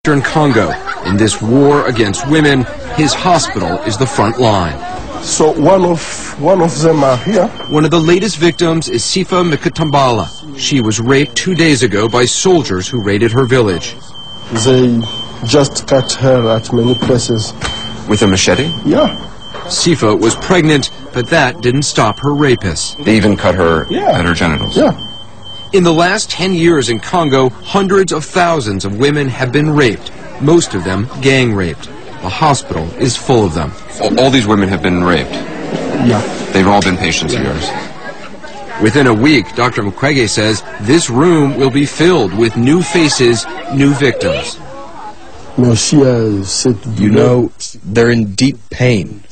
In Congo, in this war against women, his hospital is the front line. So one of them are here. One of the latest victims is Sifa Mikatambala. She was raped 2 days ago by soldiers who raided her village. They just cut her at many places. With a machete? Yeah. Sifa was pregnant, but that didn't stop her rapists. They even cut her at her genitals. Yeah. In the last 10 years in Congo, hundreds of thousands of women have been raped, most of them gang raped. The hospital is full of them. All these women have been raped? Yeah. They've all been patients of yours? Within a week, Dr. Mukwege says this room will be filled with new faces, new victims. You know, they're in deep pain,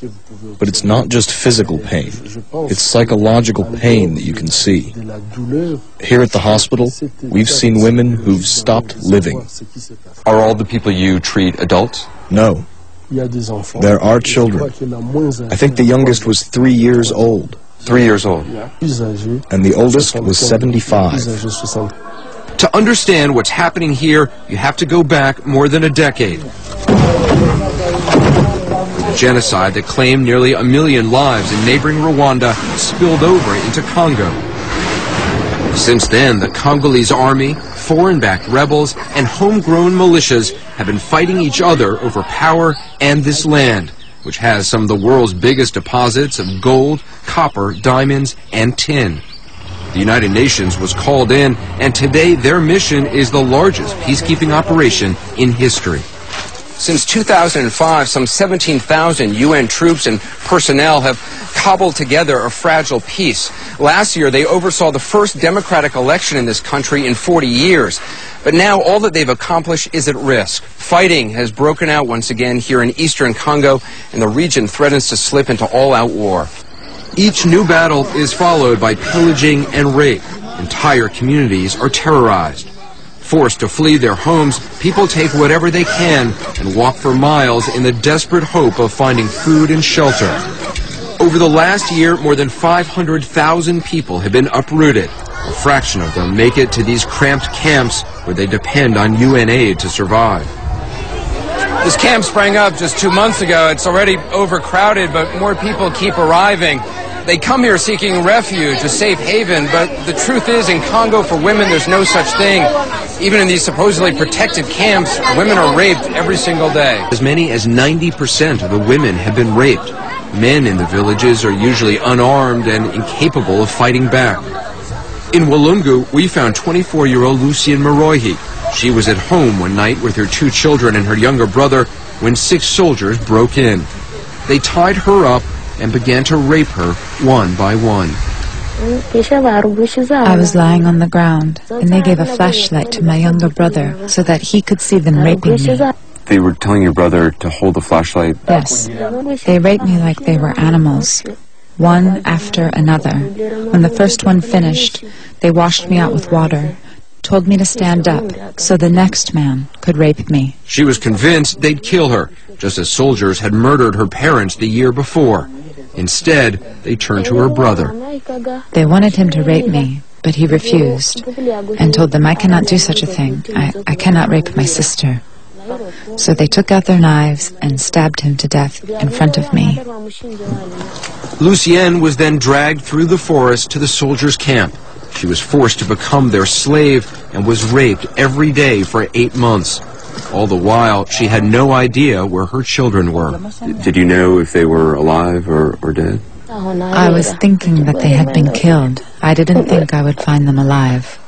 but it's not just physical pain. It's psychological pain that you can see. Here at the hospital, we've seen women who've stopped living. Are all the people you treat adults? No. There are children. I think the youngest was 3 years old. 3 years old. And the oldest was 75. To understand what's happening here, you have to go back more than a decade. The genocide that claimed nearly 1 million lives in neighboring Rwanda spilled over into Congo. Since then, the Congolese army, foreign-backed rebels, and homegrown militias have been fighting each other over power and this land, which has some of the world's biggest deposits of gold, copper, diamonds, and tin. The United Nations was called in, and today their mission is the largest peacekeeping operation in history. Since 2005, some 17,000 UN troops and personnel have cobbled together a fragile peace. Last year, they oversaw the first democratic election in this country in 40 years. But now all that they've accomplished is at risk. Fighting has broken out once again here in eastern Congo, and the region threatens to slip into all-out war. Each new battle is followed by pillaging and rape. Entire communities are terrorized. Forced to flee their homes, people take whatever they can and walk for miles in the desperate hope of finding food and shelter. Over the last year, more than 500,000 people have been uprooted. A fraction of them make it to these cramped camps where they depend on UN aid to survive. This camp sprang up just 2 months ago. It's already overcrowded, but more people keep arriving. They come here seeking refuge, a safe haven, but the truth is, in Congo, for women, there's no such thing. Even in these supposedly protected camps, women are raped every single day. As many as 90% of the women have been raped. Men in the villages are usually unarmed and incapable of fighting back. In Walungu, we found 24-year-old Lucien Marohi. She was at home one night with her 2 children and her younger brother when 6 soldiers broke in. They tied her up and began to rape her one by one. I was lying on the ground, and they gave a flashlight to my younger brother so that he could see them raping me. They were telling your brother to hold the flashlight? Yes. They raped me like they were animals, one after another. When the first one finished, they washed me out with water, told me to stand up so the next man could rape me. She was convinced they'd kill her, just as soldiers had murdered her parents the year before. Instead, they turned to her brother. They wanted him to rape me, but he refused and told them I cannot do such a thing. I cannot rape my sister. So they took out their knives and stabbed him to death in front of me. Lucienne was then dragged through the forest to the soldiers' camp. She was forced to become their slave and was raped every day for 8 months. All the while, she had no idea where her children were. Did you know if they were alive or dead? I was thinking that they had been killed. I didn't think I would find them alive.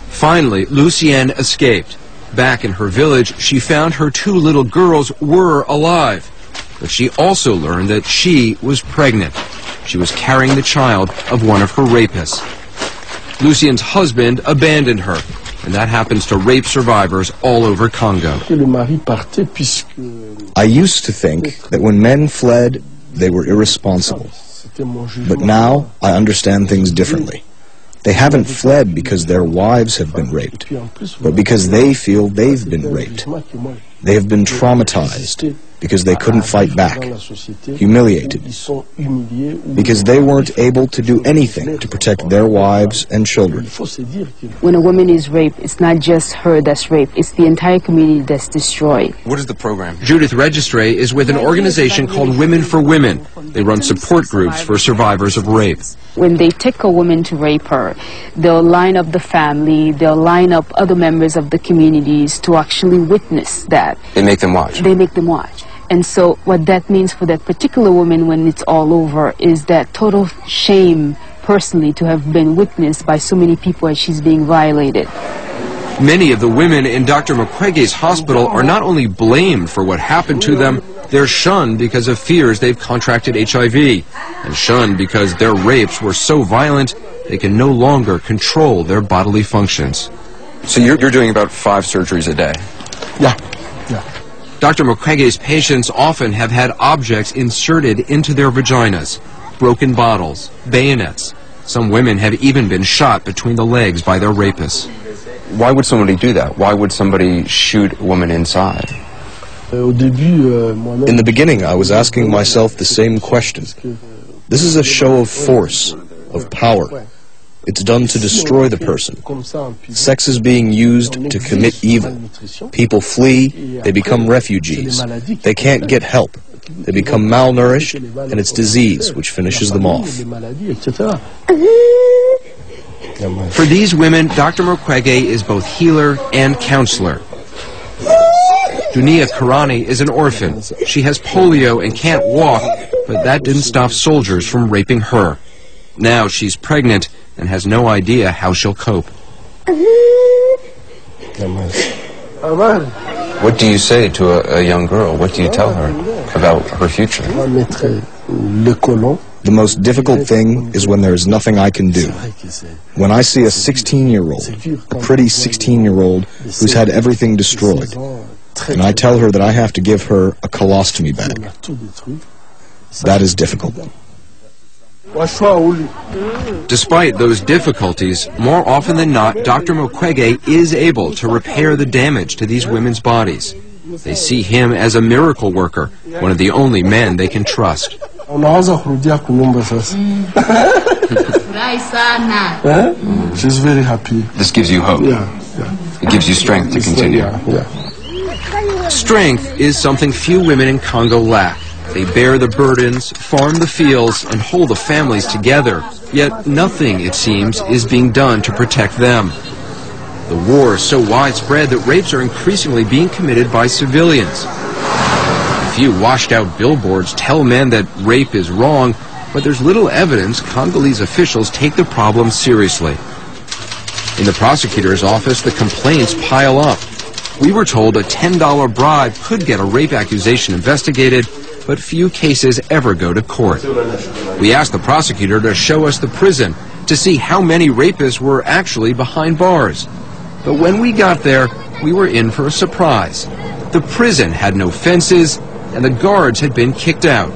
Finally, Lucienne escaped. Back in her village, she found her 2 little girls were alive. But she also learned that she was pregnant. She was carrying the child of one of her rapists. Lucienne's husband abandoned her, and that happens to rape survivors all over Congo. I used to think that when men fled, they were irresponsible. But now I understand things differently. They haven't fled because their wives have been raped, but because they feel they've been raped. They have been traumatized, because they couldn't fight back, humiliated, because they weren't able to do anything to protect their wives and children. When a woman is raped, it's not just her that's raped, it's the entire community that's destroyed. What is the program? Judith Registre is with an organization called Women for Women. They run support groups for survivors of rape. When they take a woman to rape her, they'll line up the family, they'll line up other members of the communities to actually witness that. They make them watch. They make them watch. And so what that means for that particular woman when it's all over is that total shame personally to have been witnessed by so many people as she's being violated. Many of the women in Dr. Mukwege's hospital are not only blamed for what happened to them, they're shunned because of fears they've contracted HIV, and shunned because their rapes were so violent they can no longer control their bodily functions. So you're doing about 5 surgeries a day? Yeah. Dr. Mukwege's patients often have had objects inserted into their vaginas, broken bottles, bayonets. Some women have even been shot between the legs by their rapists. Why would somebody do that? Why would somebody shoot a woman inside? In the beginning, I was asking myself the same question. This is a show of force, of power. It's done to destroy the person. Sex is being used to commit evil. People flee, they become refugees. They can't get help. They become malnourished, and it's disease which finishes them off. For these women, Dr. Mukwege is both healer and counselor. Dunia Karani is an orphan. She has polio and can't walk, but that didn't stop soldiers from raping her. Now she's pregnant and has no idea how she'll cope. What do you say to a young girl? What do you tell her about her future? The most difficult thing is when there is nothing I can do. When I see a 16-year-old, a pretty 16-year-old who's had everything destroyed, and I tell her that I have to give her a colostomy bag. That is difficult. Despite those difficulties, more often than not, Dr. Mukwege is able to repair the damage to these women's bodies. They see him as a miracle worker, one of the only men they can trust. She's very happy. This gives you hope. It gives you strength to continue. Strength is something few women in Congo lack. They bear the burdens, farm the fields, and hold the families together. Yet nothing, it seems, is being done to protect them. The war is so widespread that rapes are increasingly being committed by civilians. A few washed-out billboards tell men that rape is wrong, but there's little evidence Congolese officials take the problem seriously. In the prosecutor's office, the complaints pile up. We were told a $10 bribe could get a rape accusation investigated, but few cases ever go to court. We asked the prosecutor to show us the prison to see how many rapists were actually behind bars. But when we got there, we were in for a surprise. The prison had no fences, and the guards had been kicked out.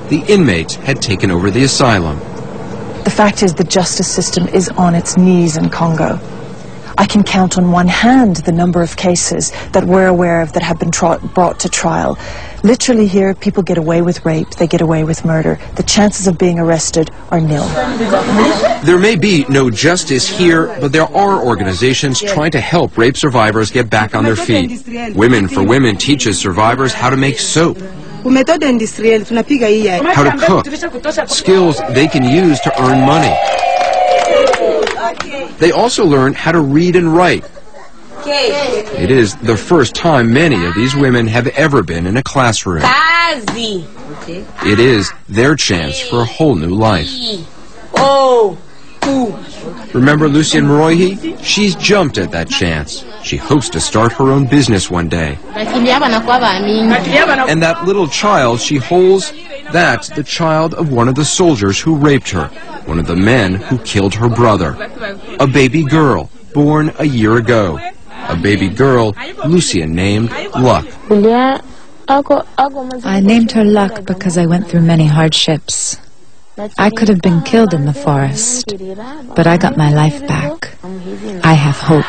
The inmates had taken over the asylum. The fact is the justice system is on its knees in Congo. I can count on one hand the number of cases that we're aware of that have been brought to trial. Literally here, people get away with rape, they get away with murder. The chances of being arrested are nil. There may be no justice here, but there are organizations trying to help rape survivors get back on their feet. Women for Women teaches survivors how to make soap, how to cook, skills they can use to earn money. They also learn how to read and write. It is the first time many of these women have ever been in a classroom. It is their chance for a whole new life. Remember Lucien Moroihi? She's jumped at that chance. She hopes to start her own business one day. And that little child she holds, that's the child of one of the soldiers who raped her, one of the men who killed her brother. A baby girl, born a year ago. A baby girl Lucien named Luck. I named her Luck because I went through many hardships. I could have been killed in the forest, but I got my life back. I have hope.